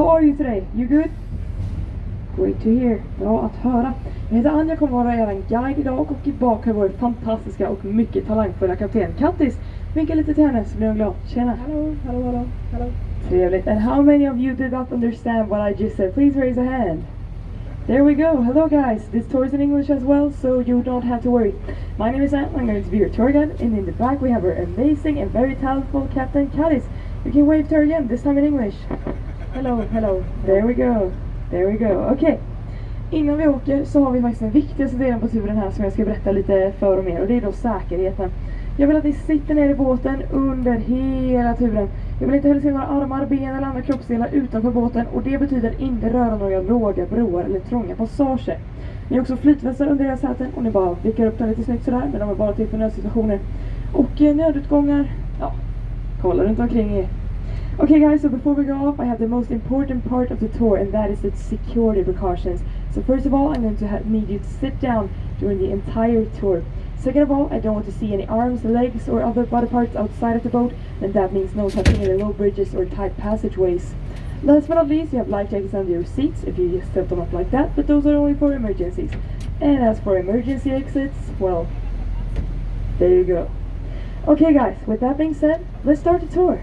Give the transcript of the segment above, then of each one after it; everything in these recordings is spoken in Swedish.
How are you today? You good? Great to hear. Bra att höra. Jag heter Anja, kommer vara er guide idag och i bak har vår fantastiska och mycket talangfulla kapten Kattis. Vinka lite till henne så blir hon glad. Tjena. Hello. Trevligt. And how many of you did not understand what I just said? Please raise a hand. There we go. Hello guys. This tour is in English as well, so you don't have to worry. My name is Anne. I'm going to be your tour guide, and in the back we have our amazing and very talented Captain Kattis. You can wave to her again, this time in English. Hello. There we go. Okej. Innan vi åker så har vi faktiskt den viktigaste delen på turen här som jag ska berätta lite för och mer, och det är då säkerheten. Jag vill att ni sitter ner i båten under hela turen. Jag vill inte heller se några armar, ben eller andra kroppsdelar utanför båten, och det betyder inte röra några låga broar eller trånga passager. Ni har också flytvästar under era säten och ni bara vickar upp den lite snyggt sådär, men de är bara till för nödsituationer. Och nödutgångar, ja, kolla runt omkring er. Okay guys, so before we go off, I have the most important part of the tour, and that is the security precautions. So first of all, I'm going to need you to sit down during the entire tour. Second of all, I don't want to see any arms, legs or other body parts outside of the boat, and that means no touching any low bridges or tight passageways. Last but not least, you have life jackets under your seats if you just set them up like that, but those are only for emergencies. And as for emergency exits, well, there you go. Okay guys, with that being said, let's start the tour.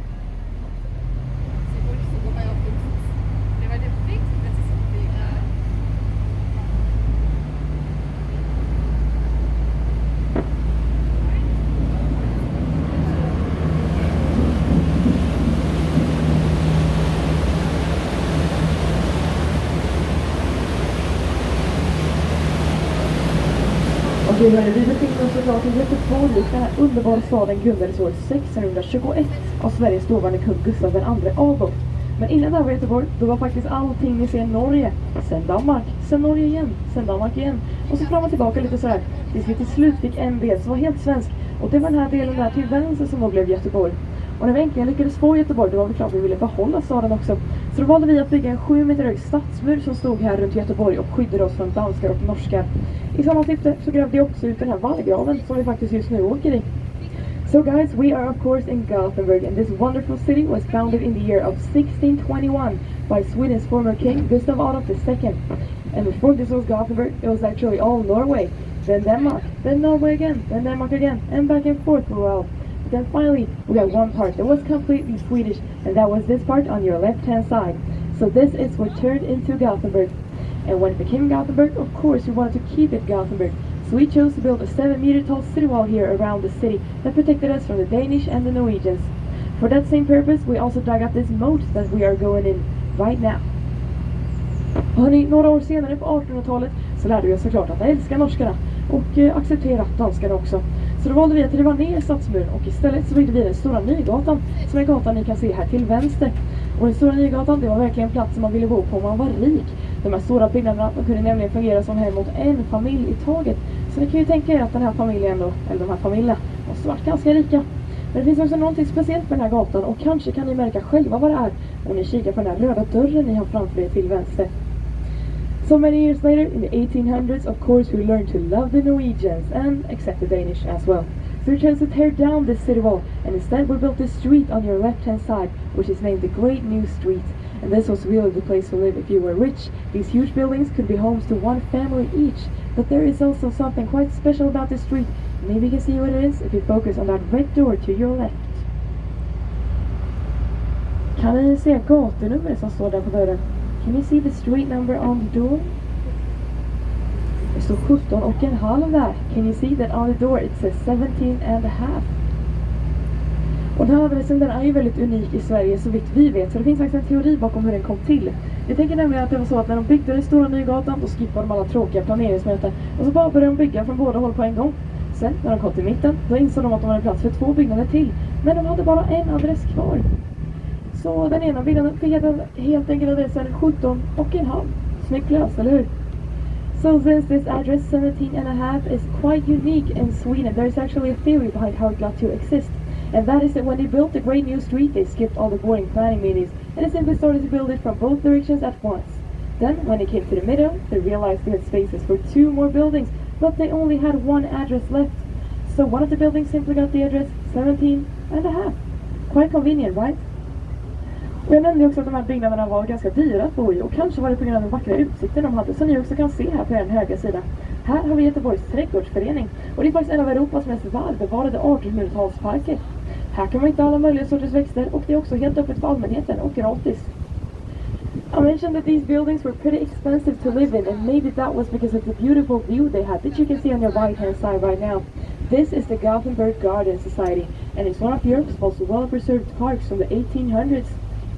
Vi befinner oss såklart i Göteborg, den här underbara staden grundades år 1621 av Sveriges dåvarande kung Gustav II Adolf. Men innan det här var Göteborg, då var faktiskt allting ni ser Norge, sen Danmark, sen Norge igen, sen Danmark igen. Och så fram och tillbaka lite sådär, tills vi till slut fick en del som var helt svensk. Och det var den här delen där till vänster som då blev Göteborg. Och när vi äntligen lyckades få Göteborg, då var vi klart vi ville behålla staden också. Så då valde vi att bygga en 7 meter hög stadsmur som stod här runt Göteborg och skyddade oss från danskar och norskar. I samma syfte så grävde jag också ut den här vallgraven som vi faktiskt just nu åker i. So guys, we are of course in Gothenburg, and this wonderful city was founded in the year of 1621 by Sweden's former king Gustav Adolf II. And before this was Gothenburg, it was actually all Norway, then Denmark, then Norway again, then Denmark again, and back and forth for a while. But then finally, we got one part that was completely Swedish, and that was this part on your left-hand side. So this is what turned into Gothenburg. And when it became Gothenburg, of course we wanted to keep it Gothenburg. So we chose to build a 7-meter tall city wall here around the city that protected us from the Danish and the Norwegians. For that same purpose, we also dug up this moat that we are going in right now. Hörrni, några år senare på 1800-talet så lärde vi oss såklart att älska norskarna och acceptera danskarna också. Så då valde vi att riva ner stadsmuren och istället så byggde vi den stora Nygatan, som är gatan ni kan se här till vänster. Och den stora Nygatan, det var verkligen en plats som man ville bo på om man var rik. De här stora byggnaderna, de kunde nämligen fungera som hem mot en familj i taget. Så ni kan ju tänka er att den här familjen då, eller de här familjerna, måste varit ganska rika. Men det finns också någonting speciellt på den här gatan, och kanske kan ni märka själva vad det är om ni kikar på den här röda dörren ni har framför er till vänster. So many years later, in the 1800s, of course, we learned to love the Norwegians and accept the Danish as well. So we chose to tear down this city wall, and instead we built this street on your left-hand side, which is named the Great New Street. And this was really the place to live if you were rich. These huge buildings could be homes to one family each. But there is also something quite special about this street. Maybe you can see what it is if you focus on that red door to your left. Kan ni se gatunumret som står där på dörren? Can you see the street number on the door? Det står 17,5 där. Can you see that on the door it says 17,5? Och den här adressen, den är ju väldigt unik i Sverige så vitt vi vet. Så det finns faktiskt en teori bakom hur den kom till. Jag tänker nämligen att det var så att när de byggde den stora Nygatan, då skippade de alla tråkiga planeringsmöten. Och så bara började de bygga från båda håll på en gång. Sen när de kom till mitten, då insåg de att de hade plats för 2 byggnader till. Men de hade bara en adress kvar. Så den ena byggnaden fick helt enkelt adressen 17,5. Snyggt löst, eller hur? So since this address 17,5 is quite unique in Sweden, there is actually a theory behind how it got to exist. And that is that when they built the Great New Street, they skipped all the boring planning meetings and they simply started to build it from both directions at once. Then, when they came to the middle, they realized they had spaces for 2 more buildings, but they only had 1 address left. So one of the buildings simply got the address 17,5. Quite convenient, right? Och jag nämnde också att de här byggnaderna var ganska dyra att bo i, och kanske var det på grund av den vackra utsikten de hade, som ni också kan se här på den högra sidan. Här har vi Göteborgs trädgårdsförening, och det är faktiskt en av Europas mest välbevarade 1800-talsparker. Här kan man hitta alla möjliga sorters växter, och det är också helt öppet för allmänheten och gratis. I mentioned that these buildings were pretty expensive to live in, and maybe that was because of the beautiful view they had that you can see on your right hand side right now. This is the Gothenburg Garden Society, and it's one of Europe's most well-preserved parks from the 1800s.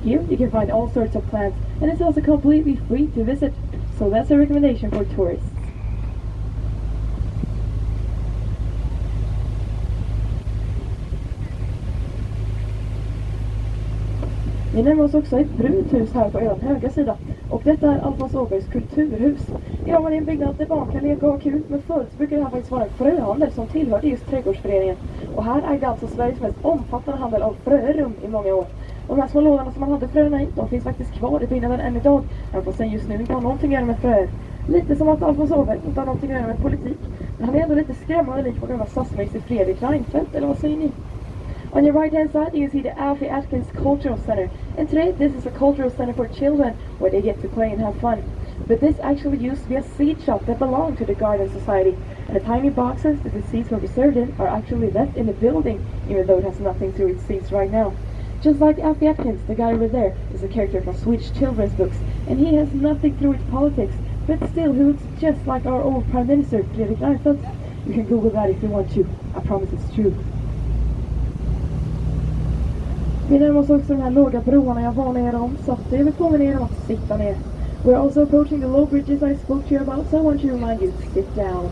Here you can find all sorts of plants, and it's also completely free to visit, so that's a recommendation for tourists. Vi närmar oss också ett brunt hus här på er högra sida, och detta är Alfons Åbergs kulturhus. Idag var det en byggnad där barn kan leka och ha kul, men förut brukar det här faktiskt vara en fröhandel som tillhörde just trädgårdsföreningen. Och här ägde alltså Sveriges mest omfattande handel av frörum i många år. Och de här små lådorna som man hade fröna i, de finns faktiskt kvar i byggnaden än idag. Även fast sen just nu inte har någonting att göra med fröer. Lite som att Alfons Åberg inte har någonting att göra med politik. Men han är ändå lite skrämmande lik på gamla statsminister Fredrik Reinfeldt, eller vad säger ni? On your right hand side you can see the Alfie Atkins Cultural Center, and today this is a cultural center for children where they get to play and have fun. But this actually used to be a seed shop that belonged to the Garden Society, and the tiny boxes that the seeds were preserved in are actually left in the building, even though it has nothing to its seeds right now. Just like Alfie Atkins, the guy over there is a character from Swedish children's books, and he has nothing to do with politics, but still he looks just like our old Prime Minister, Fredrik Reinfeldt. You can Google that if you want to, I promise it's true. Vi närmar oss också de här låga broarna jag varnar er om, så jag vill påminna er om att sitta ner. We're also approaching the low bridges I spoke to you about, so I want you to remind you to sit down.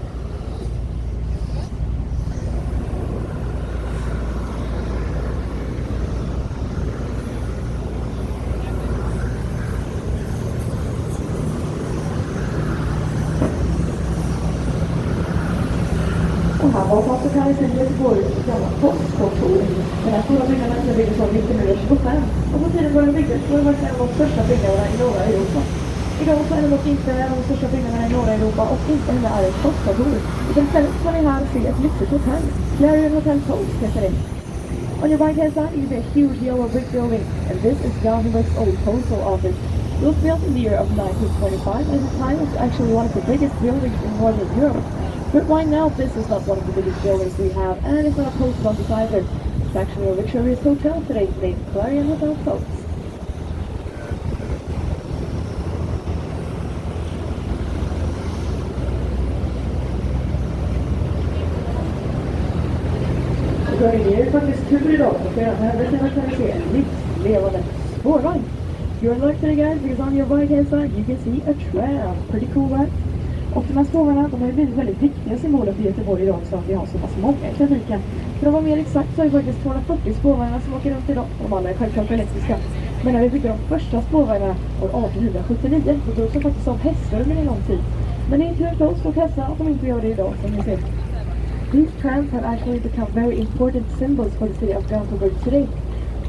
Och här var så kan vi se Göteborgs gamla postkontor. Den här stora byggnaden byggdes år 1925, och på tiden då den byggdes var det verkligen en av de största byggnaderna i norra Europa. Idag så är det dock inte de största byggnaderna i norra Europa, och inte heller är det ett postkontor. Utan istället kan ni här se ett lyxigt hotell. Clarion Hotel Post heter det. On your right hand side you see a huge yellow brick building, and this is Gothenburg's old postal office. It was built in the year of 1925, and at the time it was actually one of the biggest buildings in northern Europe. But right now this is not one of the biggest buildings we have, and it's not a post office either. It's actually a luxurious hotel today named Clarion Hotel Post. Det är faktiskt tur idag, för på den här sidan kan vi se en livslevande spårvagn. You're in luck today guys, because on your right hand side you can see a tram. Pretty cool, right? Och de här spårvagnarna, de har ju blivit väldigt viktiga symboler för Göteborg idag, så att vi har så pass många i trafiken. För att vara mer exakt så är det faktiskt 240 spårvagnar som åker runt idag. De andra är självklart elektriska. Men när vi byggde de första spårvagnarna år 1879, då drogs de faktiskt av hästar under en lång tid. Men det är tur för oss och hästar att de inte gör det idag, som ni ser. These trams have actually become very important symbols for the city of Gothenburg today.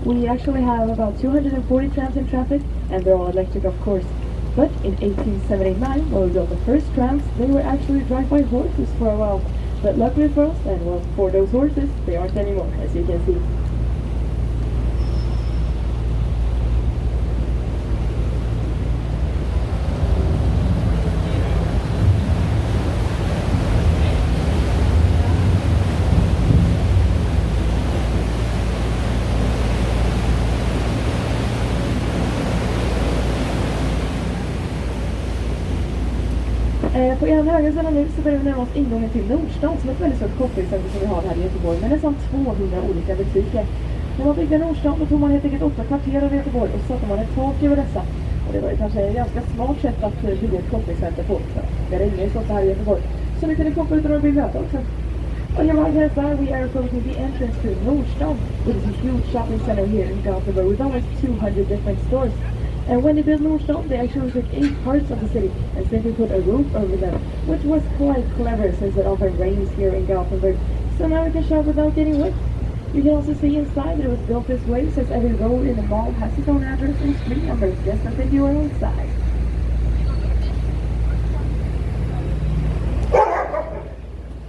We actually have about 240 trams in traffic, and they're all electric of course. But in 1879, when we built the first trams, they were actually driven by horses for a while. But luckily for us, and well, for those horses, they aren't anymore, as you can see. På er högra sida nu så börjar vi närma oss ingången till Nordstan, som är ett väldigt stort shoppingcenter som vi har här i Göteborg, med nästan 200 olika butiker. När man byggde Nordstan då tog man helt enkelt 8 kvarter av Göteborg och satte man ett tak över dessa. Och det var ju kanske ett ganska smart sätt att bygga ett shoppingcenter på. Det är ingen sånt här i Göteborg. Så nu kan ni komma ut och bygga här också. On your right hand side, we are approaching the entrance to Nordstan, which is a huge shopping center here in Gothenburg with almost 200 different stores. And when they built Nordstan, they actually took 8 parts of the city and simply put a roof over them, which was quite clever since it often rains here in Gothenburg. So now we can shop without getting wet. You can also see inside that it was built this way since every road in the mall has its own address and street numbers, just as if you were outside.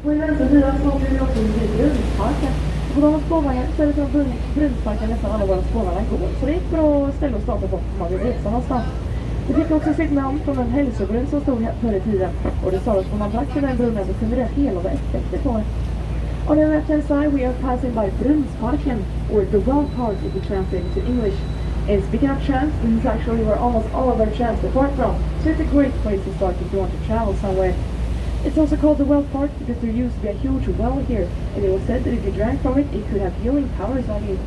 På den vänstra sidan så har vi också en grundparken. på några spårvagnar så är det som Brunnsparken nästan alla våra spårvagnar går. Så det är ett bra ställe att starta på om man vill resa någonstans. Det fick också sitt namn från en hälsobrunn som stod här förr i tiden. Och det sa att om man drack i den brunnen så kunde det hela effekter på det. On the left hand side we are passing by Brunnsparken, or the well park if you translate it to English. And speaking of trams, this is actually where almost all of our trams depart from. So it's a great place to start if you want to travel somewhere. It's also called the well park because there used to be a huge well here, and it was said that if you drank from it, it could have healing powers on you.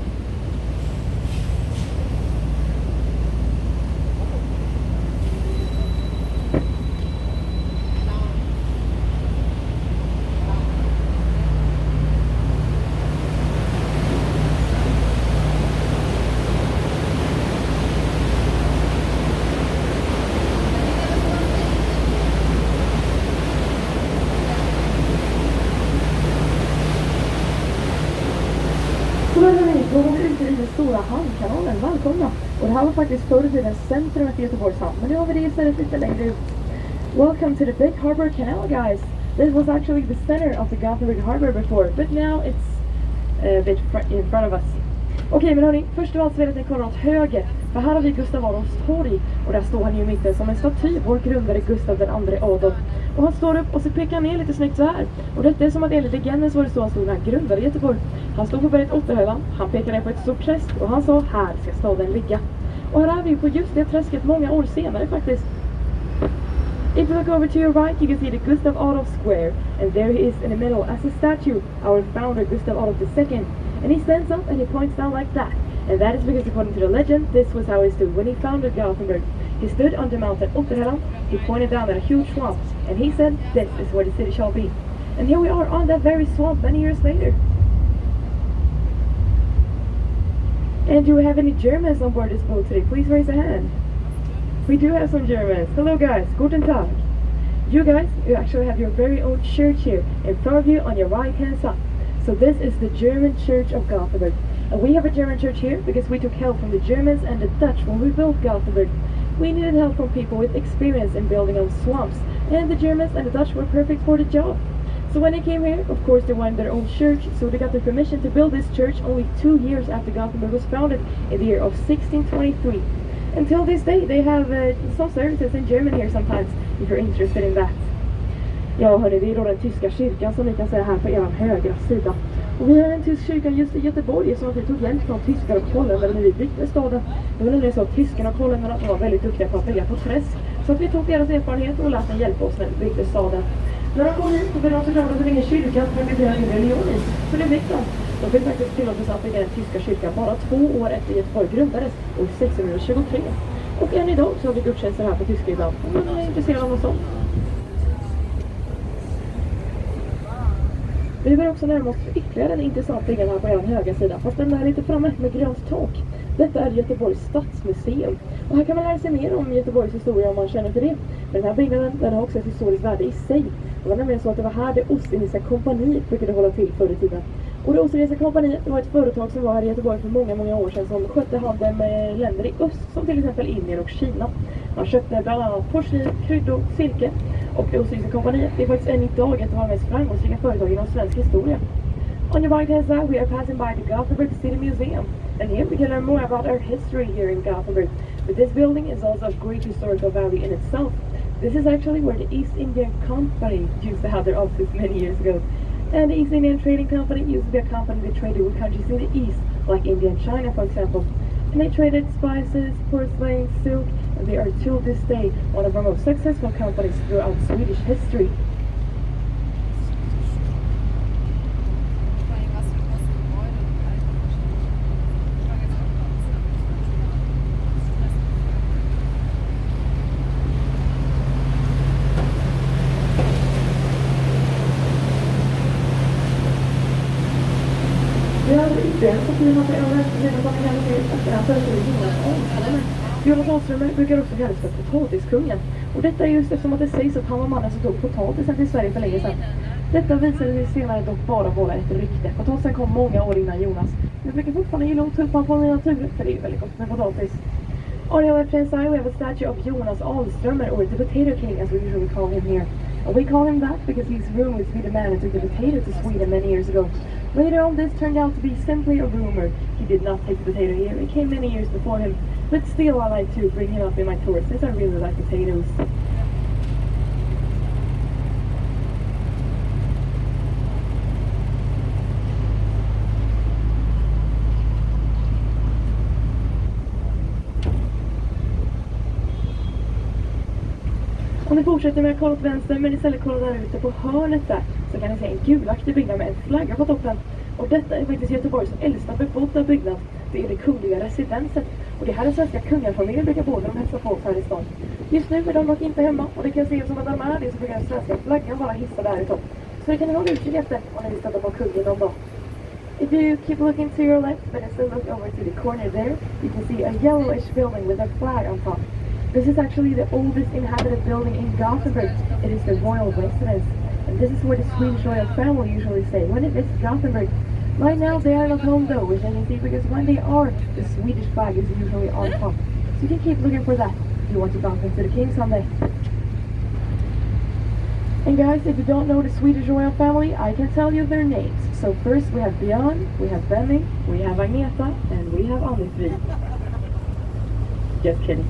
Då var vi ute i den stora hamnkanalen. Välkomna! Och det här var faktiskt förr tidens centrumet i Göteborgs hamn. Men nu har vi det istället lite längre ut. Welcome to the big harbor canal, guys. This was actually the center of the Gothenburg harbor before, but now it's a bit in front of us. Okej, men hörni, först av allt så vill jag att ni kollar åt höger. För här har vi Gustav Adolfs torg. Och där står han ju i mitten som en staty, vår grundare Gustav II Adolf. Och han står upp och så pekar han ner lite snyggt så här. Och detta är som att enligt legenden så var det så han stod när han grundade Göteborg. Han stod på berget Otterhällan, han pekade ner på ett stort träsk och han sa här ska staden ligga. Och här är vi på just det träsket många år senare faktiskt. If you look over to your right, you can see the Gustav Adolf Square, and there he is in the middle as a statue, our founder Gustav Adolf II. And he stands up and he points down like that. And that is because according to the legend, this was how he stood when he founded Gothenburg. He stood on the mountain Otterhällan, he pointed down at a huge swamp, and he said, this is where the city shall be. And here we are on that very swamp many years later. And do we have any Germans on board this boat today? Please raise a hand. We do have some Germans. Hello guys, guten Tag. You guys, you actually have your very own church here in front of you on your right hand side. So this is the German Church of Gothenburg. And we have a German church here because we took help from the Germans and the Dutch when we built Gothenburg. We needed help from people with experience in building on swamps, and the Germans and the Dutch were perfect for the job. So when they came here, of course they wanted their own church, so they got the permission to build this church only 2 years after Gothenburg was founded in the year of 1623. Until this day they have some services in German here sometimes, if you're interested in that. Ja hörni, det är då den tyska kyrkan som ni kan säga här på er högra sida. Och vi har en tysk kyrka just i Göteborg som att vi tog hjälp från tyskar och holländare när vi byggde staden. Det var nämligen så att tyskarna och holländarna var väldigt duktiga på att bygga på träsk. Så att vi tog deras erfarenhet och lät dem hjälpa oss när vi byggde staden. När de kom hit så blev de såklart att det var ingen kyrka att praktisera sin religion i. Så det fick de. De fick faktiskt tillåtelse att bygga den tyska kyrkan bara 2 år efter Göteborg grundades, år 1623. Och än idag så har vi gudstjänster här på tyska ibland, om man är intresserad av något sånt. Vi börjar också närma oss ytterligare en intressant byggnad här på er högra sida, fast den är lite framme med grönt tak. Detta är Göteborgs stadsmuseum. Och här kan man lära sig mer om Göteborgs historia om man känner för det. Men den här byggnaden den har också ett historiskt värde i sig. Det var nämligen så att det var här det Ostindiska kompaniet brukade hålla till förr i tiden. Och det Ostindiska kompaniet det var ett företag som var här i Göteborg för många år sedan som skötte handeln med länder i öst som till exempel Indien och Kina. Man köpte bland annat porslin, kryddor, silke. Och det Ostindiska kompaniet är faktiskt än idag ett av de mest framgångsrika företag inom svensk historia. On your right hand side we are passing by the Gothenburg City Museum. And here we can learn more about our history here in Gothenburg. But this building is also of great historical value in itself. This is actually where the East Indian Company used to have their offices many years ago. And the East Indian Trading Company used to be a company that traded with countries in the East, like India and China for example. And they traded spices, porcelain, silk, and they are till this day one of our most successful companies throughout Swedish history. Vi har ytterligare så fina på över som man kan se att det här föreslår Jonas Ahlströmer. Jonas Ahlströmer brukar också kallas för potatiskungen. Och detta är just eftersom att det sägs att han var mannen som tog potatisen till Sverige för länge sedan. Detta visade sig senare dock bara vara ett rykte. Potatisen kom många år innan Jonas. Jag brukar fortfarande gilla att tuppa på mina turer för det är väldigt gott med potatis. On the left hand side we have a statue of Jonas Ahlströmer, or the Potato King as we usually call him here. And we call him that because he's rumored to be the man who took the potato to Sweden many years ago. Later on, this turned out to be simply a rumor. He did not take the potato here, it came many years before him. But still, I like to bring him up in my tours since I really like potatoes. Om ni fortsätter med att kolla åt vänster men istället kollar där ute på hörnet där så kan ni se en gulaktig byggnad med en flagga på toppen. Och detta är faktiskt Göteborgs äldsta bebodda byggnad. Det är det kungliga residenset. Och det här är svenska kungafamiljer brukar bo när de hälsar på oss här i stan. Just nu är de dock inte hemma och det kan se ut som att de är det så brukar den svenska flaggan vara hissad där i topp. Så det kan ni hålla utkik efter om ni vill stötta på kungen någon dag. If you keep looking to your left but still look over to the corner there, you can see a yellowish building with a flag on top. This is actually the oldest inhabited building in Gothenburg. It is the royal residence. And this is where the Swedish royal family usually stay when they visit Gothenburg. Right now they are not home though, which I can see because when they are, the Swedish flag is usually on top. So you can keep looking for that if you want to bump into the king someday. And guys, if you don't know the Swedish royal family, I can tell you their names. So first we have Björn, we have Benny, we have Agneta, and we have Anni-Frid. Just kidding.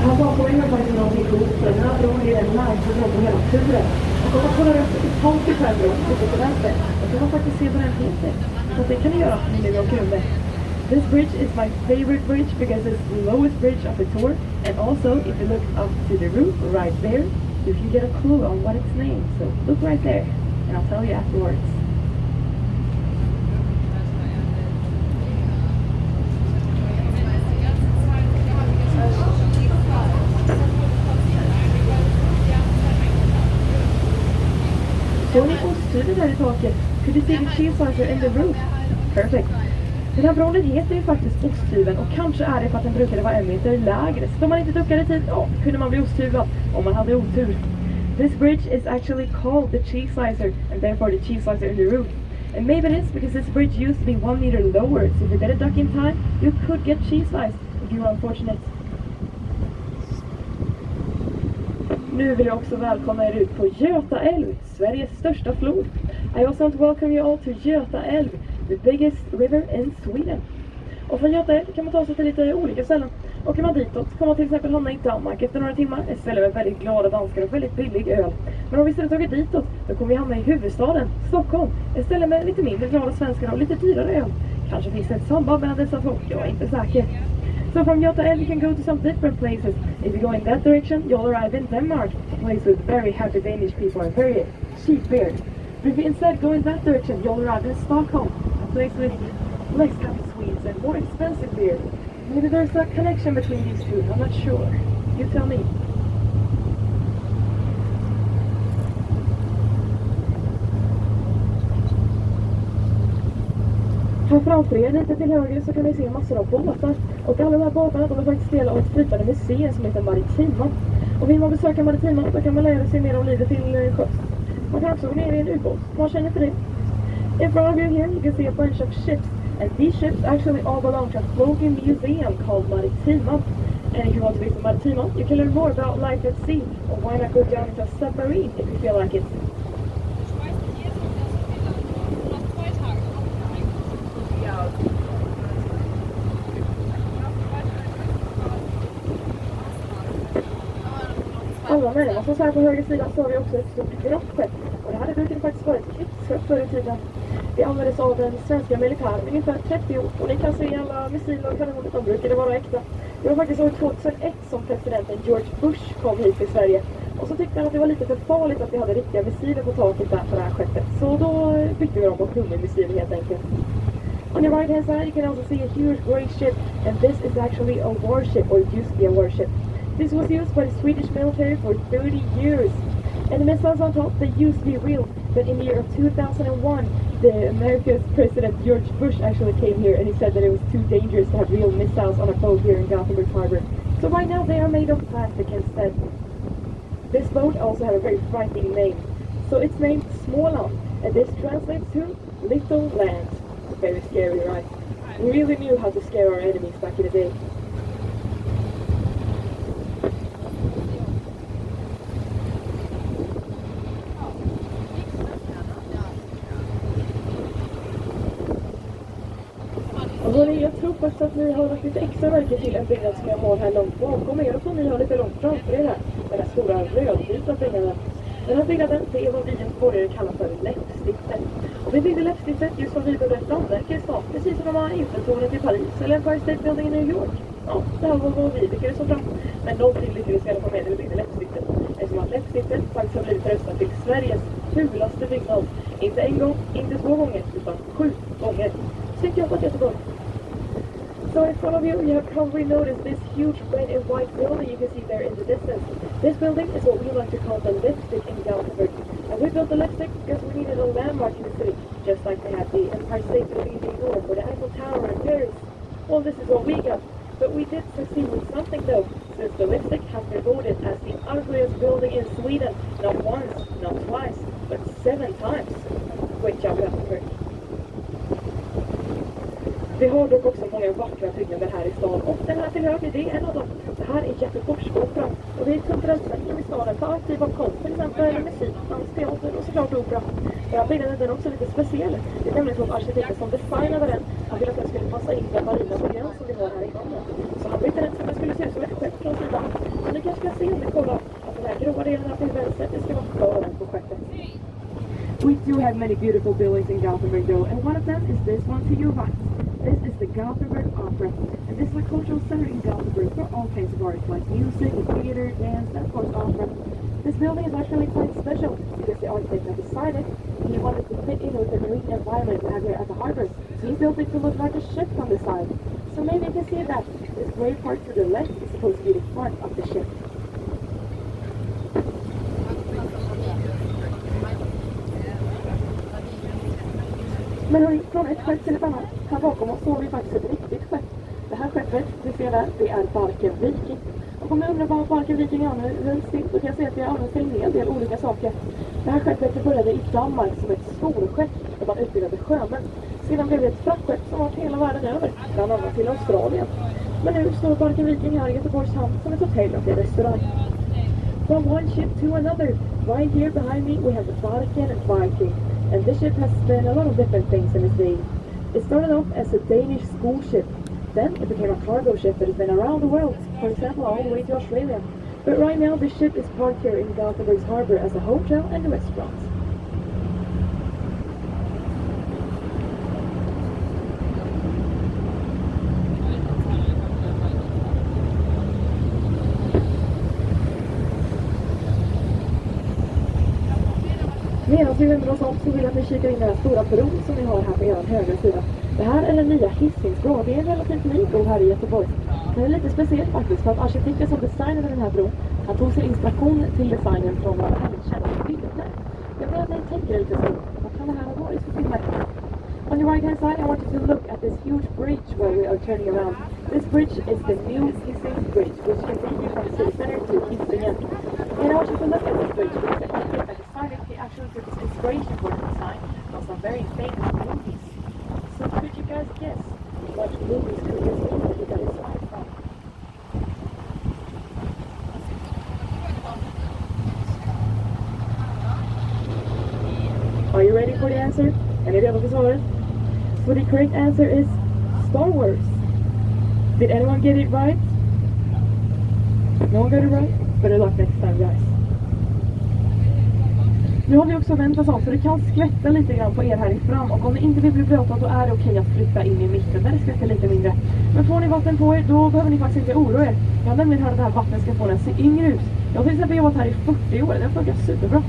Här bakom mig har faktiskt någonting coolt för den här bron är en live-bron på hela turen. Och om man kollar upp i taket här bron, uppe på vänster, då kan man faktiskt se vad den heter. Så det kan ni göra om ni nu åker under. This bridge is my favorite bridge because it's the lowest bridge of the tour. And also, if you look up to the roof right there, you can get a clue on what it's named. So look right there, and I'll tell you afterwards. Såg ni osthyveln där i taket? Could you see the cheese slicer in the roof? Perfect. Den här bron heter ju faktiskt osthyveln och kanske är det för att den brukade vara en meter lägre. Så om man inte duckade tid, kunde man bli osthyvlad om man hade otur. This bridge is actually called the cheese slicer and therefore the cheese slicer in the roof. And maybe it is because this bridge used to be 1 meter lower, so if you did a duck in time, you could get cheese sliced if you were unfortunate. Nu vill jag också välkomna er ut på Göta älv, Sveriges största flod. I also want to welcome you all to Göta älv, the biggest river in Sweden. Och från Göta älv kan man ta sig till lite olika ställen. Åker man ditåt kommer man till exempel hamna i Danmark efter några timmar. Ett ställe med väldigt glada danskar och väldigt billig öl. Men om vi istället åker ditåt, då kommer vi hamna i huvudstaden, Stockholm. Ett ställe med lite mindre glada svenskar och lite dyrare öl. Kanske finns det ett samband mellan dessa två, jag är inte säker. So from Göta älv you can go to some different places. If you go in that direction, you'll arrive in Denmark, a place with very happy Danish people and very cheap beer. But if you instead go in that direction, you'll arrive in Stockholm, a place with less happy Swedes and more expensive beer. Maybe there's a connection between these two, I'm not sure. You tell me. Här framför er, lite till höger, så kan ni se massor av båtar. Och alla de här båtarna, de är faktiskt del av ett flytande museum som heter Maritima. Och vill man besöka Maritima, då kan man lära sig mer om livet till sjöss. Man kan också gå ner i en ubåt, man känner för det. In front of you here, you can see a bunch of ships. And these ships actually all belong to a floating museum called Maritima. And if you want to visit Maritima, you can learn more about life at sea. Or why not go down into a submarine if you feel like it. Allra närmast oss här på höger sida så har vi också ett stort grottskepp. Och det här brukade faktiskt vara ett krigsskepp förr i tiden. Det användes av den svenska militären i ungefär 30 år. Och ni kan se alla missiler och kanoner, de brukade vara äkta. Det var faktiskt år 2001 som presidenten George Bush kom hit till Sverige. Och så tyckte han att det var lite för farligt att vi hade riktiga missiler på taket där på det här skeppet. Så då bytte vi dem mot gummimissiler helt enkelt. On your right hand side you can also see a huge grey ship, and this is actually a warship, or it used to be a warship. This was used by the Swedish military for 30 years. And the missiles on top, they used to be real, but in the year of 2001, the America's President George Bush actually came here and he said that it was too dangerous to have real missiles on a boat here in Gothenburg Harbor. So right now they are made of plastic instead. This boat also has a very frightening name. So it's named Småland, and this translates to Little Land. Very scary, right? We really knew how to scare our enemies back in the day. Och hörni, jag tror faktiskt att ni har lagt lite extra märke till en byggnad som jag har här långt bakom er och som ni har lite långt framför er här. Den här stora rödvita byggnaden. Den här byggnaden, det är vad vi göteborgare kallar för läppstiftet. Och vi byggde läppstiftet just som vi byggde ett landverk i stan, precis som de har Eiffeltornet i Paris eller Empire State Building i New York. Ja, det här var vad vi lyckades få fram. Men någonting lyckades vi i alla fall med när vi byggde läppstiftet. Eftersom att läppstiftet faktiskt har blivit röstat till Sveriges fulaste byggnad. Inte en gång, inte 2 gånger, utan 7 gånger. Snyggt jobbat Göteborg! So in front of you, you have probably noticed this huge red and white building you can see there in the distance. This building is what we like to call the lipstick in Gothenburg. And we built the lipstick because we needed a landmark in the city, just like they had the Empire State Building in New York or the Eiffel Tower in Paris. Well, this is what we got. But we did succeed with something though, since the lipstick has been voted as the ugliest building in Sweden, not once, not twice, but 7 times. Great job, Gothenburg. Vi har dock också många vackra byggnader här i stan och den här till höger, det är en av dem. Det här är Göteborgsoperan och det är ett kulturellt centrum i staden för aktiv av konst, till exempel musik, dans, teater och såklart opera. Den här byggnaden är också lite speciell. Det är nämligen så att arkitekten som designade den, han ville att den skulle passa in den marina miljön som vi har här i landet. Så han byggde den så att den skulle se ut som ett skepp från sidan. Så ni kanske kan se om ni kollar att den här gråa delen här till vänster, det ska vara fören på skeppet. We do have many beautiful buildings in Gothenburg though, and one of them is this one to your right. This is the Gothenburg Opera, and this is a cultural center in Gothenburg for all kinds of art, like music, theater, dance, and of course opera. This building is actually quite special, because the architect that designed it, he wanted to fit in with the marine environment we have here at the harbor, so he built it to look like a ship from the side. So maybe you can see that this gray part to the left is supposed to be the front of the ship. Men hörni, från ett skepp till ett annat. Här bakom oss såg vi faktiskt ett riktigt skepp. Det här skeppet, vi ser där, det är Varken Viking. Och om jag undrar vad Varken Viking används till, så kan jag säga att det används till en hel del olika saker. Det här skeppet började i Danmark som ett storskepp där man utbildade sjömän. Sedan blev det ett fraktskepp som var hela världen över, bland annat till Australien. Men nu står Varken Viking här i Göteborgs hamn som ett hotell och en restaurang. From one ship to another. Right here behind me we have the Varken Viking. And this ship has done a lot of different things in its day. It started off as a Danish school ship. Then it became a cargo ship that has been around the world, for example all the way to Australia. But right now this ship is parked here in Gothenburg's harbour as a hotel and a restaurant. Medan vi vänder oss om så vill jag att ni kikar in den här stora bron som vi har här på er högra sida. Det här är den nya Hisingsbro. Det är en relativt ny bro här i Göteborg. Den är lite speciell faktiskt för att arkitekten som designade den här bron, han tog sin inspiration till designen från några kända bilder. Jag vill att ni tänker lite så. Vad kan det här ha varit för bilder? On your right hand side I want you to look at this huge bridge where we are turning around. This bridge is the new Hising Bridge, which can lead you from the city center to Hisingen. And I want you to look at this bridge because the architect that designed it, he actually took his inspiration for the design from some very famous movies. So could you guys guess what movies could this be that he got inspired from? Are you ready for the answer? Är ni redo för svaret? So the correct answer is Star Wars. Did anyone get it right? No one got it right? Better luck next time, guys. Nu har vi också vänt oss om så det kan skvätta lite grann på er här fram. Och om ni inte vill bli blöta då är det okej att flytta in i mitten där det skvätter lite mindre. Men får ni vatten på er då behöver ni faktiskt inte oroa er. Jag har nämligen hört att det här vattnet ska få den att se yngre ut. Jag har till exempel jobbat här i 40 år, den funkar superbra.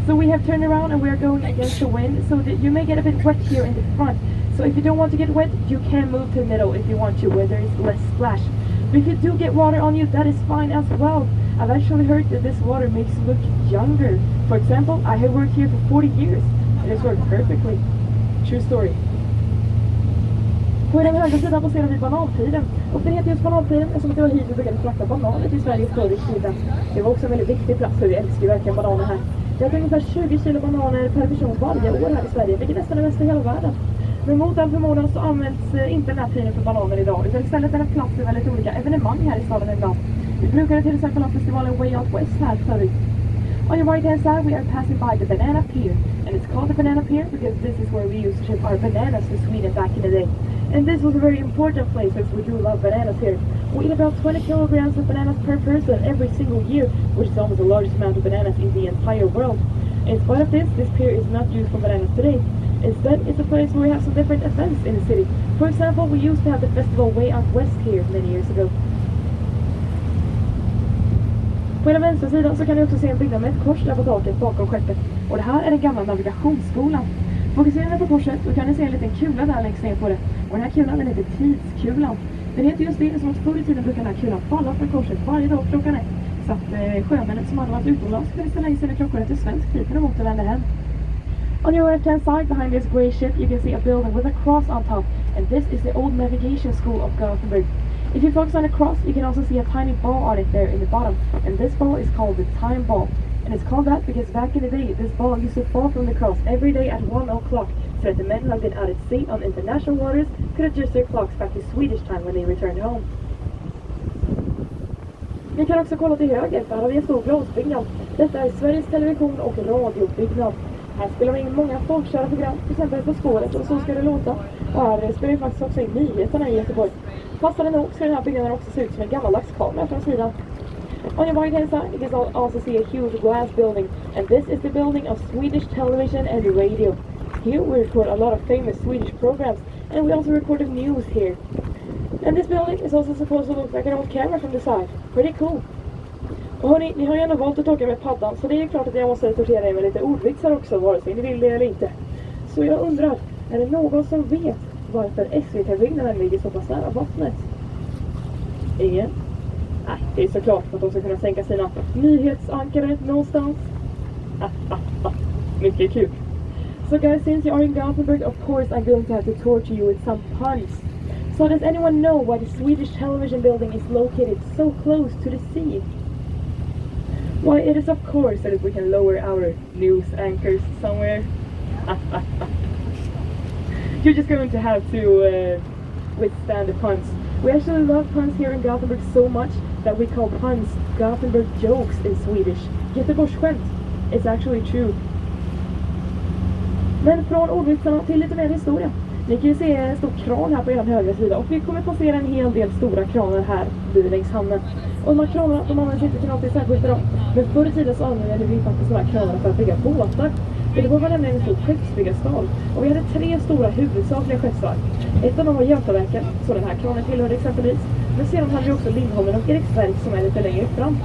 So we have turned around and we are going against the wind so that you may get a bit wet here in the front. So if you don't want to get wet, you can move to the middle if you want to where there is less splash. But if you do get water on you, that is fine as well. I've actually heard that this water makes you look younger. For example, I have worked here for 40 years. It has worked perfectly. True story. På den högra sidan passerar vi bananpiren. Och det heter just bananpiren eftersom det var hit vi började frakta bananer till Sverige förr i tiden. Det var också en väldigt viktig plats för vi älskar ju verkligen bananer här. Det är ungefär 20 kilo bananer per person varje år här i Sverige, vilket nästan är mest i hela världen. Men mot all förmodan så används inte den här piren för bananer idag, utan istället är den plats för väldigt olika evenemang här i staden ibland. Vi brukade till exempel ha festivalen Way Out West här förut. On your right hand side we are passing by the banana pier, and it's called the banana pier because this is where we used to ship our bananas to Sweden back in the day. And this was a very important place since we do love bananas here. We eat about 20 kilograms of bananas per person every single year, which is almost the largest amount of bananas in the entire world. In spite of this pier is not used for bananas today. Instead, it's a place where we have some different events in the city. For example, we used to have the festival Way Out West here many years ago. På den vänstra sidan så kan ni också se en byggnad med ett kors där på taket bakom skeppet. Och det här är den gamla navigationsskolan. Fokuserar ni på korset så kan ni se en liten kula där längst ner på det. Och den här kulan den heter tidskulan. Den heter just det som att förr i tiden brukar den här kulan falla från korset varje dag klockan 1. Så att sjömännen som hade varit utomlands kunde ställa in sina klockor efter svensk tid när de återvände hem. On your left hand side behind this grey ship you can see a building with a cross on top. And this is the old navigation school of Gothenburg. If you focus on the cross, you can also see a tiny ball on it there in the bottom. And this ball is called the time ball. And it's called that because back in the day, this ball used to fall from the cross every day at 1 o'clock. So that the men who had been out at sea on international waters could adjust their clocks back to Swedish time when they returned home. Ni kan också kolla till höger, för här har vi en stor glasbyggnad. Detta är Sveriges Television och radiobyggnad. Här spelar vi in många folkkära program, till exempel På spåret och Så ska det låta. Och här spelar vi faktiskt också in nyheterna i Göteborg. Passande nog ska den här byggnaden också se ut som en gammaldags kamera från sidan. On your right hand side, you can also see a huge glass building, and this is the building of Swedish television and radio. Here we record a lot of famous Swedish programs, and we also record the news here. And this building is also supposed to look like an old camera from the side. Pretty cool. Och hörni, ni har ju ändå valt att åka med Paddan, så det är ju klart att jag måste tortera er med lite ordvitsar också, vare sig ni vill det eller inte. Så jag undrar, är det någon som vet varför SVT-byggnaden ligger så pass nära vattnet? Ingen? Nej, det är såklart för att de ska kunna sänka sina nyhetsankare någonstans. Mycket kul. So guys, since you are in Gothenburg, of course I'm going to have to torture you with some puns. So does anyone know why the Swedish television building is located so close to the sea? Why, it is of course so that we can lower our news anchors somewhere. You're just going to have to withstand the puns. We actually love puns here in Gothenburg so much that we call puns Gothenburg jokes in Swedish. Göteborgsskämt. It's actually true. Men från ordvitsarna till lite mer historia. Ni kan ju se en stor kran här på er högra sida och vi kommer passera en hel del stora kranar här längs hamnen. Och de här kranarna, de används inte till något särskilt idag. Men förr i tiden så använde vi faktiskt de här kranarna för att bygga båtar. Göteborg var nämligen en stor skeppsbyggarstad och vi hade 3 stora huvudsakliga skeppsvarv. Ett av dem var Götaverken, så den här kranen tillhörde exempelvis. Men sedan hade vi också Lindholmen och Eriksberg som är lite längre fram.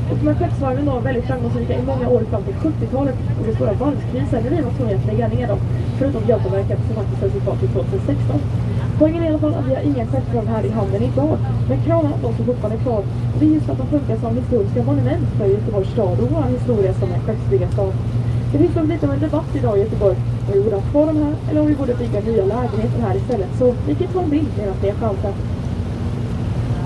Och de här skeppsvarven var väldigt framgångsrika i många år fram till 70-talet och det stora varvskrisen när vi var tvungna att lägga ner dem. Förutom Götaverken som faktiskt hölls kvar till 2016. Poängen är i alla fall att vi har inga skeppsvarv här i hamnen idag. Men kranarna, de som fortfarande är kvar. Och det är just att de funkar som historiska monument för Göteborgs stad och vår historia som en skeppsbyggarstad. Det finns nog lite av en debatt idag i Göteborg om vi borde ha kvar de här eller om vi borde bygga nya lägenheter här istället. Så vi kan ta en bild medan ni har chansen.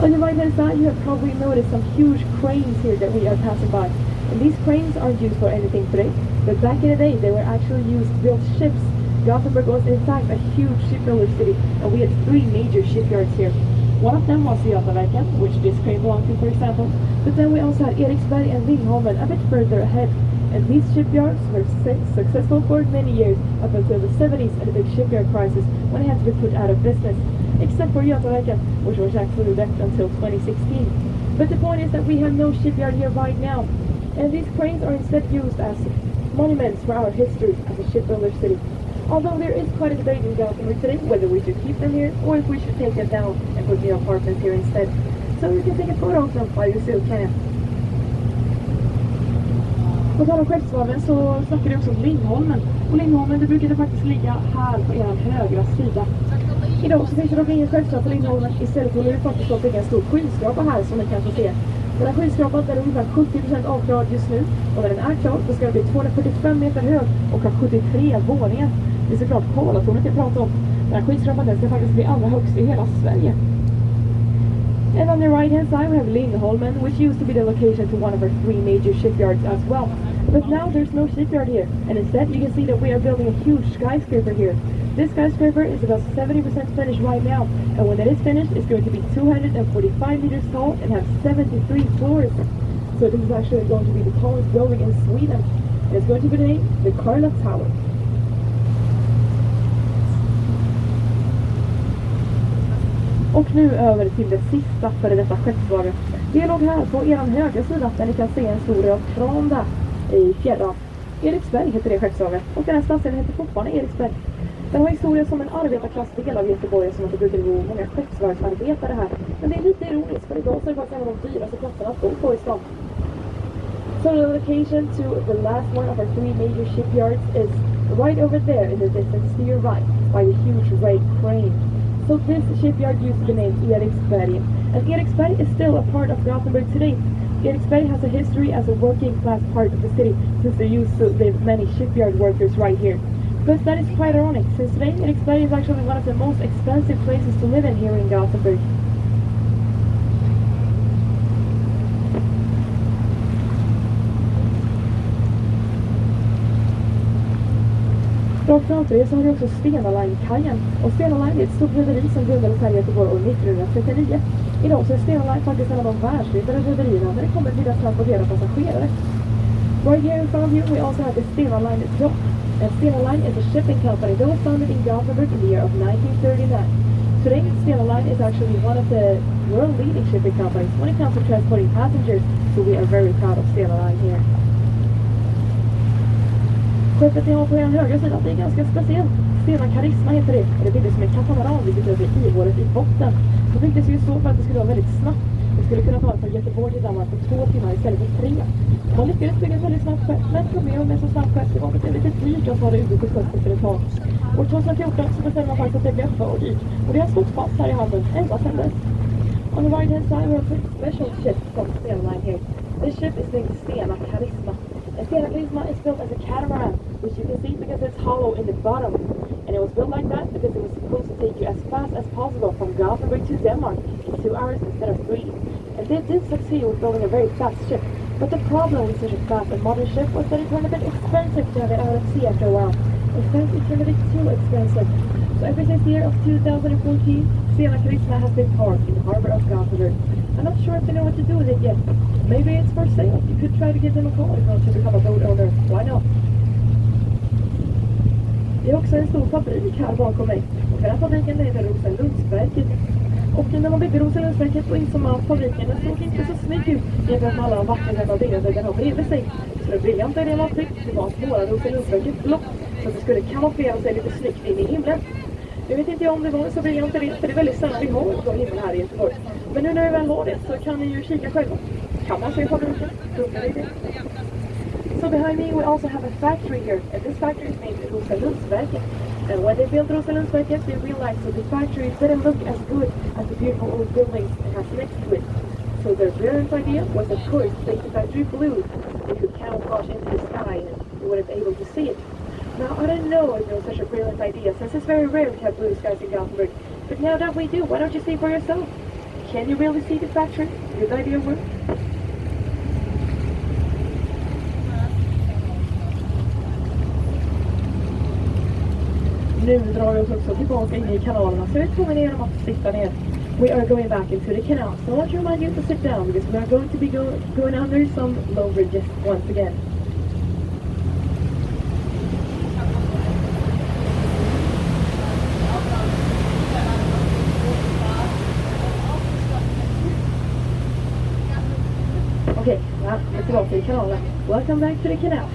On the right hand side you have probably noticed some huge cranes here that we are passing by. And these cranes aren't used for anything today, but back in the day they were actually used to build ships. Gothenburg was in fact a huge shipbuilder city and we had 3 major shipyards here. One of them was Götaverken, which this crane belonged to for example, but then we also had Eriksberg and Lindholmen a bit further ahead. And these shipyards were successful for many years up until the 70s and the big shipyard crisis when they had to be put out of business. Except for Götaverken, which was actually left until 2016. But the point is that we have no shipyard here right now. And these cranes are instead used as monuments for our history as a shipbuilder city. Although there is quite a debate in Gothenburg today whether we should keep them here or if we should take them down and put new apartments here instead. So you can take a photo of them while you still can. På tal om skeppsvarven så snackar vi också om Lindholmen. Och Lindholmen det brukade faktiskt ligga här på er högra sida. Idag så finns det dock ingen skeppsvarv på Lindholmen. Istället håller vi faktiskt att bygga en stor skyskrapa här som ni kan få se. Den här skyskrapan är ungefär 70% avklarad just nu. Och när den är klar så ska den bli 245 meter hög och ha 73 våningar. Det är såklart Karlatornet jag pratar om. Den här skyskrapan den ska faktiskt bli allra högst i hela Sverige. And on the right hand side we have Lindholmen, which used to be the location to one of our 3 major shipyards as well. But now there's no shipyard here, and instead you can see that we are building a huge skyscraper here. This skyscraper is about 70% finished right now, and when it is finished it's going to be 245 meters tall and have 73 floors. So this is actually going to be the tallest building in Sweden, and it's going to be named the Karla Tower. Och nu över till det sista före detta skeppsslaget. Det låg här på eran högra sida där ni kan se en stor röd kran där i fjärran. Eriksberg heter det skeppsslaget och den här stadsdelen heter fortfarande Eriksberg. Den har historia som en arbetarklassdel av Göteborg som att det brukar bo många skeppsvarvsarbetare här. Men det är lite ironiskt för idag så är det faktiskt en av de dyraste platserna att bo på i stan. So the location to the last one of our 3 major shipyards is right over there in the distance to your right by the huge red crane. So this shipyard used to be named Eriksberg, and Eriksberg is still a part of Gothenburg today. Eriksberg has a history as a working class part of the city since there used to live many shipyard workers right here. But that is quite ironic since today Eriksberg is actually one of the most expensive places to live in here in Gothenburg. Rakt framför er så har vi också Stena Line-kajen. Och Stena Line är ett stort rederi som grundades här i Göteborg år 1939. Idag så är Stena Line faktiskt en av de världsledande rederierna när det kommer till att transportera passagerare. Right here in front of you we also have the Stena Line dock. And Stena Line is a shipping company that was founded in Gothenburg in the year of 1939. Today, Stena Line is actually one of the world leading shipping companies when it comes to transporting passengers, so we are very proud of Stena Line here. Skeppet ni har på er högra sida, det är ganska speciellt. Stena Karisma heter det, och det byggdes som en katamaran vilket över ihålet i botten. Det byggdes ju så för att det skulle vara väldigt snabbt. Det skulle kunna ta från Göteborg till Danmark på 2 timmar istället för 3. Man lyckades bygga ett väldigt snabbt skepp, men problemet med så snabbt skepp det var att det är lite dyrt att ta det ut på skeppet för ett tag. År 2014 så bestämde man faktiskt att det blev för dyrt, och det har stått fast här i handen ända sedan dess. On the right hand side we have a pretty special ship from Stena Line here. This ship is named Stena Karisma. And Stena Karisma is built as a catamaran, which you can see because it's hollow in the bottom. And it was built like that because it was supposed to take you as fast as possible from Gothenburg to Denmark in 2 hours instead of 3. And they did succeed with building a very fast ship. But the problem with such a fast and modern ship was that it turned a bit expensive to have it out at sea after a while. In fact, it turned a bit too expensive. So ever since the year of 2014, Stena Karisma has been parked in the harbor of Gothenburg. I'm not sure if they know what to do with it yet. Maybe it's for sale. You could try to give them a call if you want to become a boat owner. Why not? Det är också en stor fabrik här bakom mig. Och den här fabriken heter Rosenlundsverket. Och när man byggde Rosenlundsverket då insåg man att fabriken såg inte så snygg ut jämfört med alla de vattentäta byggnader den har bredvid sig. Så det briljanta i det man tyckte det var att måla Rosenlundsverket blått så att det skulle kamouflera sig lite snyggt in i himlen. Nu vet inte jag om det var så briljant idé, för det är väldigt sällan vi har blå himmel här i Göteborg. Men nu när vi väl har det så kan ni ju kika själva. Kan man se fabriken? So behind me we also have a factory here, and this factory is named Rosenlundsverket. And when they built Rosenlundsverket, they realized that the factory didn't look as good as the beautiful old buildings it has next to it. So their brilliant idea was, of course, to make the factory blue. They could camouflage into the sky and you wouldn't be able to see it. Now, I don't know if it was such a brilliant idea, since it's very rare to have blue skies in Gothenburg. But now that we do, why don't you see for yourself? Can you really see the factory? Good idea, work? Nu drar vi oss också tillbaka in i kanalerna, så vi påminner om att sitta ner. We are going back into the canal, so I want to remind you to sit down because we are going to be going under some low bridges once again. Okej, vi är tillbaka i kanalen. Welcome back to the canal.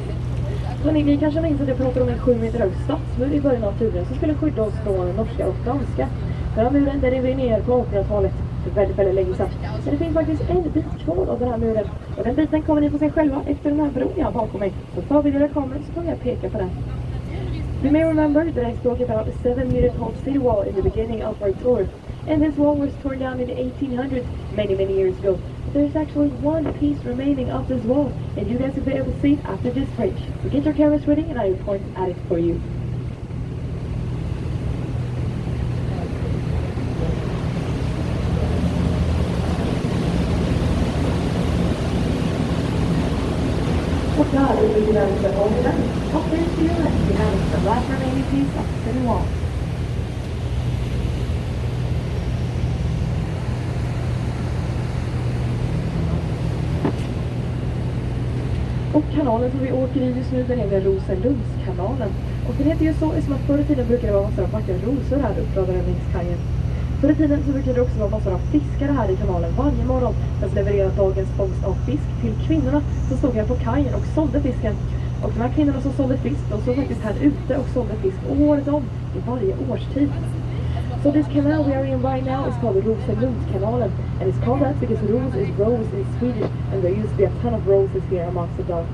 Hörrni, ni kanske minns att jag pratade om en 7 meter hög stadsmur i början av turen som skulle skydda oss från norska och danska. Den här muren där vi ner på 1800-talet för väldigt, väldigt länge sedan. Men det finns faktiskt en bit kvar av den här muren. Och den biten kommer ni få se själva efter den här bron jag har bakom mig. Så tar vi där kameran så kommer jag peka på den. You may remember that I spoke about a 7-meter tall city wall in the beginning of our tour. And this wall was torn down in the 1800s, many years ago. But there's actually one piece remaining of this wall, and you guys will be able to see it after this bridge. So get your cameras ready and I will point at it for you. Och där uppe till vänster har vi den. Och det är till vänster. Last remaining piece of city wall. Och kanalen som vi åker i just nu, den heter Rosenlundskanalen. Och den heter ju så som att förr i tiden brukade det vara massor av vackra rosor här uppradade längs kajen. Förr i tiden så brukade det också vara massor av fiskare här i kanalen varje morgon för att leverera dagens fångst av fisk till kvinnorna som stod här på kajen och sålde fisken. Och de här kvinnorna som sålde fisk, de stod faktiskt här ute och sålde fisk året om i varje årstid. So this canal we are in right now is called Rosenlundskanalen, and it's called that because rose in Swedish, and there used to be a ton of roses here amongst the dock.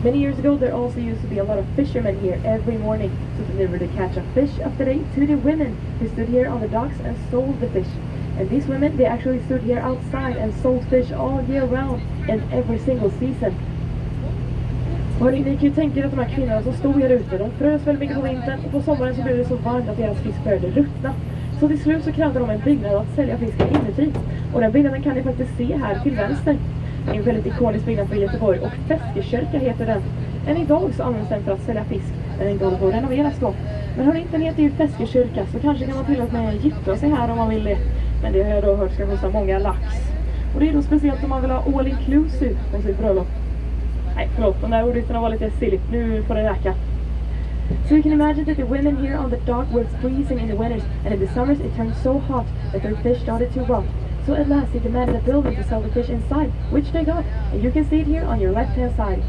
Many years ago there also used to be a lot of fishermen here every morning to deliver the catch of fish of the day to the women who stood here on the docks and sold the fish. And these women, they actually stood here outside and sold fish all year round and every single season. Och ni kan ju tänka er att de här kvinnorna som stod här ute, de frös väldigt mycket på vintern och på sommaren så blev det så varmt att deras fisk började ruttna. Så till slut så krävde de en byggnad att sälja fisken inuti. Och den byggnaden kan ni faktiskt se här till vänster. Det är en väldigt ikonisk byggnad för Göteborg och Feskekyrka heter den. Än idag så används den för att sälja fisk. Den är inte håller på att renoveras då. Men hörni, den heter ju Feskekyrka så kanske kan man till och med gifta sig här om man vill det. Men det har jag då hört ska kosta många lax. Och det är då speciellt om man vill ha all inclusive på sitt bröllop. Nej, förlåt, de där ordlistorna var lite silly. Nu får det räcka. So you can imagine that the women here on the dock were freezing in the winters, and in the summers it turned so hot that their fish started to rot. So at last they demanded a building to sell the fish inside, which they got, and you can see it here on your left-hand side.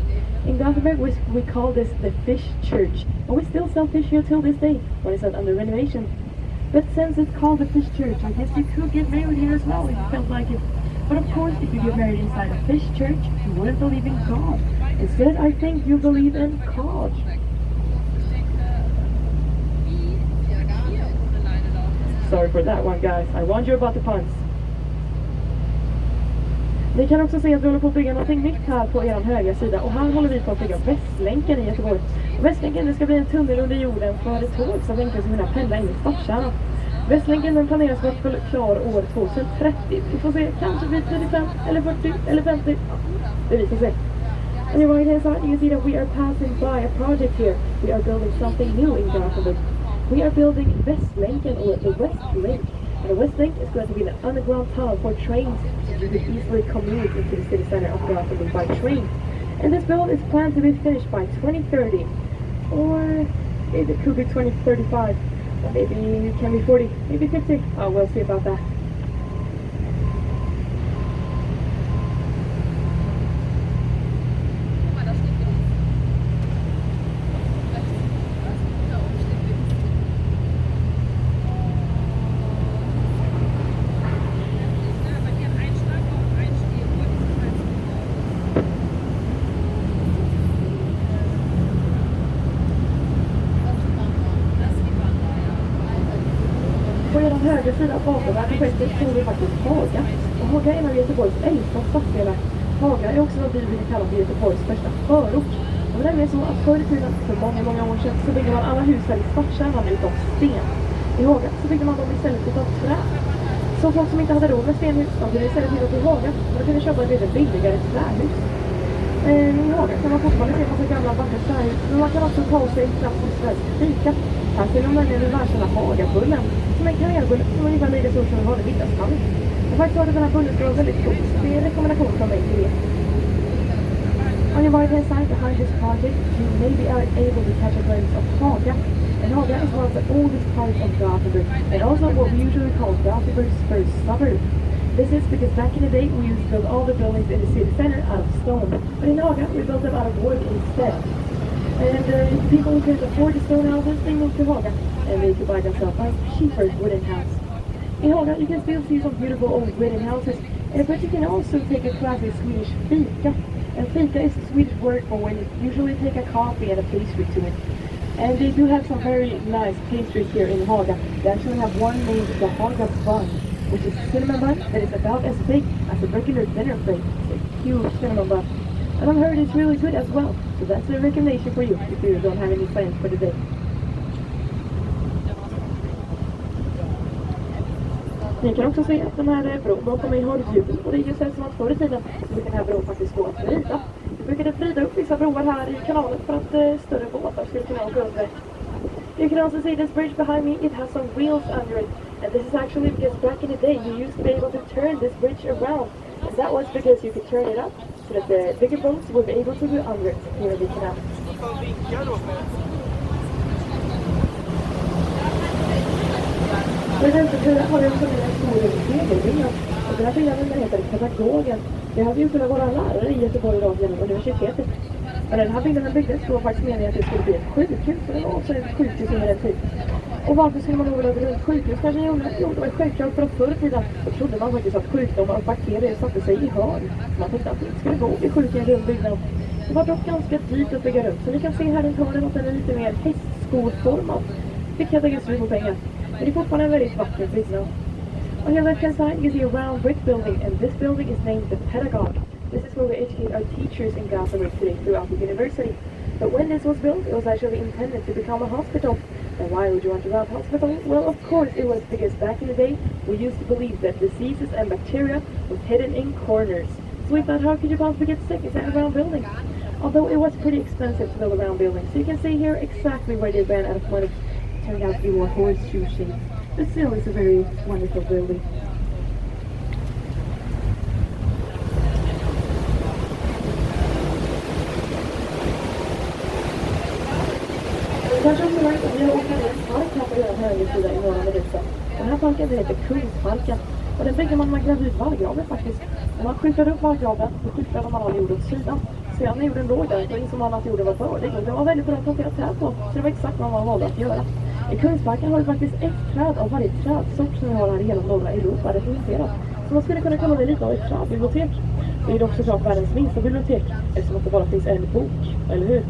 In Gothenburg we call this the fish church, and we still sell fish here till this day, when it's under renovation. But since it's called the fish church, I guess you could get married here as well if you felt like it. But of course, if you get married inside a fish church, you wouldn't believe in God. Instead, I think you believe in cod. Sorry for that one, guys. I warned you about the puns. Ni kan också se att vi håller på att bygga någonting nytt här på er högra sida. Och här håller vi på att bygga Västlänken i Göteborg. Och Västlänken, det ska bli en tunnel under jorden för ett tåg som längtar som kunna pendla in i stadskärnan. Västlänken den planeras att vara klar år 2030. Vi får se, kanske blir 35 eller 40 eller 50. Det vi får se. On your right hand side, you see that we are passing by a project here. We are building something new in Gothenburg. We are building Västlänken, or the West Link. And the West Link is going to be an underground tunnel for trains, so you could easily commute into the city center of Gothenburg by train. And this build is planned to be finished by 2030. Or maybe it could be 2035. Or maybe it can be 40, maybe 50. Oh, we'll see about that. På er högra sida bakom det här projektet tror vi faktiskt Haga. Och Haga är en av Göteborgs äldsta stadsdelar. Haga är också vad vi vill kalla för Göteborgs största förort. Och det är nämligen så att förr i tiden, för många år sedan, så byggde man alla hus här i stadskärnan utav sten. I Haga så byggde man dem istället utav trä. Så folk som inte hade råd med stenhus, de kunde istället hitta till Haga. Och då kunde köpa ett lite billigare trähus. I Haga kan man fortfarande se en massa gamla vackra trähus. Men man kan också ta sig en klassisk svensk fika. Här ser de nämligen den värsta Hagabullen. Som en kanelbulle som är ungefär lika stor som en vanlig middagsmall. Jag har faktiskt hört att den här bullen ska vara väldigt god. Det är en rekommendation från mig till er. On your right hand side behind this project, you may be able to catch a glimpse of Haga. And Haga is one of the oldest parts of Gothenburg, and also what we usually call Gothenburg's first suburb. This is because back in the day we used to build all the buildings in the city center out of stone, but in Haga we built them out of wood instead. And people who couldn't afford the stone houses, they moved to Haga, and they could buy themselves a cheaper wooden house. In Haga you can still see some beautiful old wooden houses, but you can also take a classic Swedish fika. And fika is the Swedish word for when you usually take a coffee and a pastry to it. And they do have some very nice pastries here in Haga. They actually have one named the Haga bun, which is a cinnamon bun that is about as big as a regular dinner plate. It's a huge cinnamon bun. And I've heard it's really good as well. So that's a recommendation for you if you don't have any plans for the day. Ni kan också se att den här bron bakom mig har hjul. Och det är ju så som att förr i tiden så fick den här bron faktiskt gå att rida. brukade vrida upp vissa broar här i kanalen för att större båtar skulle kunna åka under. You can also see this bridge behind me. It has some wheels under it. And this is actually because back in the day you used to be able to turn this bridge around. And that was because you could turn it up so that the bigger boats would be able to go under it here in the canal. Men vänstersidan har en sån här stor segelbyggnad. Och den här byggnaden heter Pedagogen. Det hade ju kunnat vara lärare i Göteborg idag genom universitetet. Men den här byggnaden byggdes då faktiskt meningen att det skulle bli ett sjukhus. Så det var också ett sjukhus under den tid. Och varför skulle man då vilja bygga ett sjukhus? Kanske gjorde det? Jo, det var självklart för att förr i tiden så trodde man faktiskt att sjukdomar och bakterier satte sig i hörn. Man tänkte att det inte skulle gå i sjuka i en rund byggnad. Det var dock ganska dyrt att bygga runt. Så ni kan se här runt hörnen att den är lite mer hästskoformad. Vilket jag tänker slut på pengar. Men det är fortfarande en väldigt vacker byggnad. On your left hand side you see a round brick building, and this building is named the Pedagog. This is where we educate our teachers in Gothenburg today throughout the university. But when this was built, it was actually intended to become a hospital. And why would you want to run a hospital? Well, of course it was because back in the day we used to believe that diseases and bacteria were hidden in corners. So we thought, how could you possibly get sick inside a round building? Although it was pretty expensive to build a round building, so you can see here exactly where they ran out of money. It turned out to be more horseshoe shape. But still, it's a very wonderful building. Kanske också märkt att vi har åkt en park här på den höger sida i norra Medusa. Den här parken heter Kungsparken. Och den bygger man med gravit vallgraven faktiskt. När man skyfflade upp vallgraven så skyfflade man all jord åt sidan. Sedan när jorden låg där så insåg man att jorden var bördig. Och det var väldigt bra att plantera träd på. Så det var exakt vad man valde att göra. I Kungsparken har vi faktiskt ett träd av varje trädsort som vi har här i hela norra Europa representerat. Så man skulle kunna kalla det lite av ett trädbibliotek. Det är dock såklart världens minsta bibliotek eftersom det bara finns en bok, eller hur?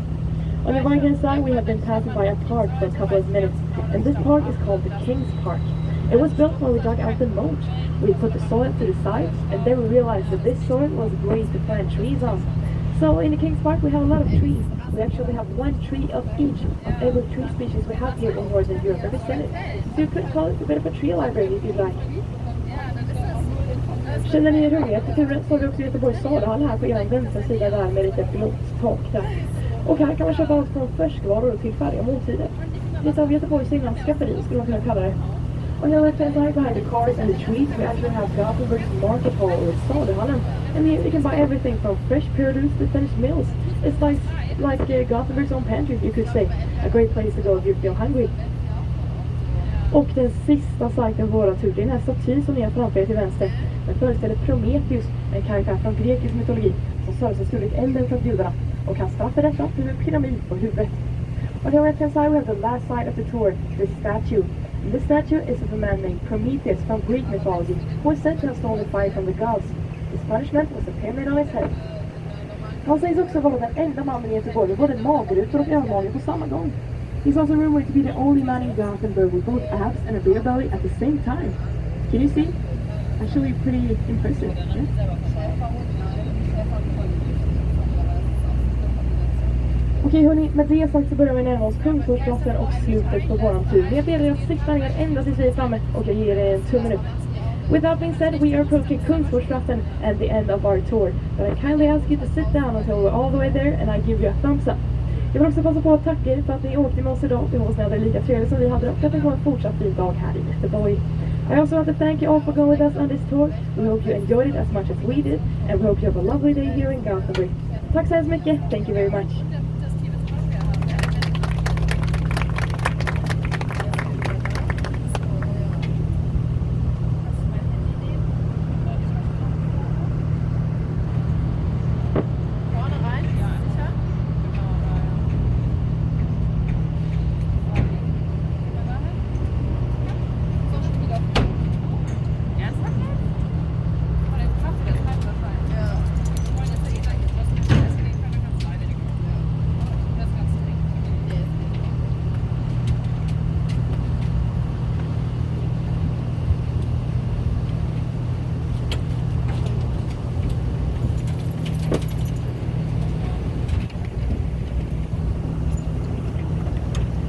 On the right hand side we have been passing by a park for a couple of minutes, and this park is called the King's Park. It was built when we dug out the moat. We put the soil to the side, and then we realized that this soil was great to plant trees on. So in the King's Park we have a lot of trees. We actually have one tree of each of every tree species we have here in Northern Europe represented. So you could call it a bit of a tree library if you'd like. Känner ni er hungriga till turen så har vi också Göteborgs saluhall här på er vänstra sida där med lite blått tak där. Och här kan man köpa allt från färskvaror till färdiga måltider. Lite av Göteborgs inlandsskafferi skulle man kunna kalla det. On your left hand side behind the cars and the trees we actually have Gothenburg's market hall or saluhallen. And here you can buy everything from fresh produce to finished meals. It's like Gothenburg's own pantry, you could say. A great place to go if you feel hungry. Och den sista sajten på våra tur, det är den här staty som ni har framför er till vänster. Den föreställer Prometheus, en karaktär från grekisk mytologi som Zeus har stulit elden från gudarna och kan straffa detta med en pyramid på huvudet. On the right hand side we have the last side of the tour, the statue. And this statue is of a man named Prometheus from Greek mythology, who was said to have stolen fire from the gods. His punishment was a pyramid on his head. Han sägs också vara den enda mannen i Göteborg med både magrutor och ölmage på samma gång. He's also rumored to be the only man in Gothenburg with both abs and a beer belly at the same time. Can you see? Actually pretty impressive. Yeah? Okej hörni, med det sagt så börjar vi närma oss Kungsgårdsplatsen och slutet på våran tur. Jag ber er att sitta ner ända tills vi är framme och jag ger er en tummen upp. With that being said, we are approaching Kungsgårdsplatsen and the end of our tour. But I kindly ask you to sit down until we're all the way there and I give you a thumbs up. Jag vill också passa på att tacka er för att ni åkte med oss idag. Vi hoppas ni hade lika trevligt som vi hade och att ni får en fortsatt fin dag här i Göteborg. I also want to thank you all for going with us on this tour. We hope you enjoyed it as much as we did and we hope you have a lovely day here in Gothenburg. Tack så hemskt mycket. Thank you very much.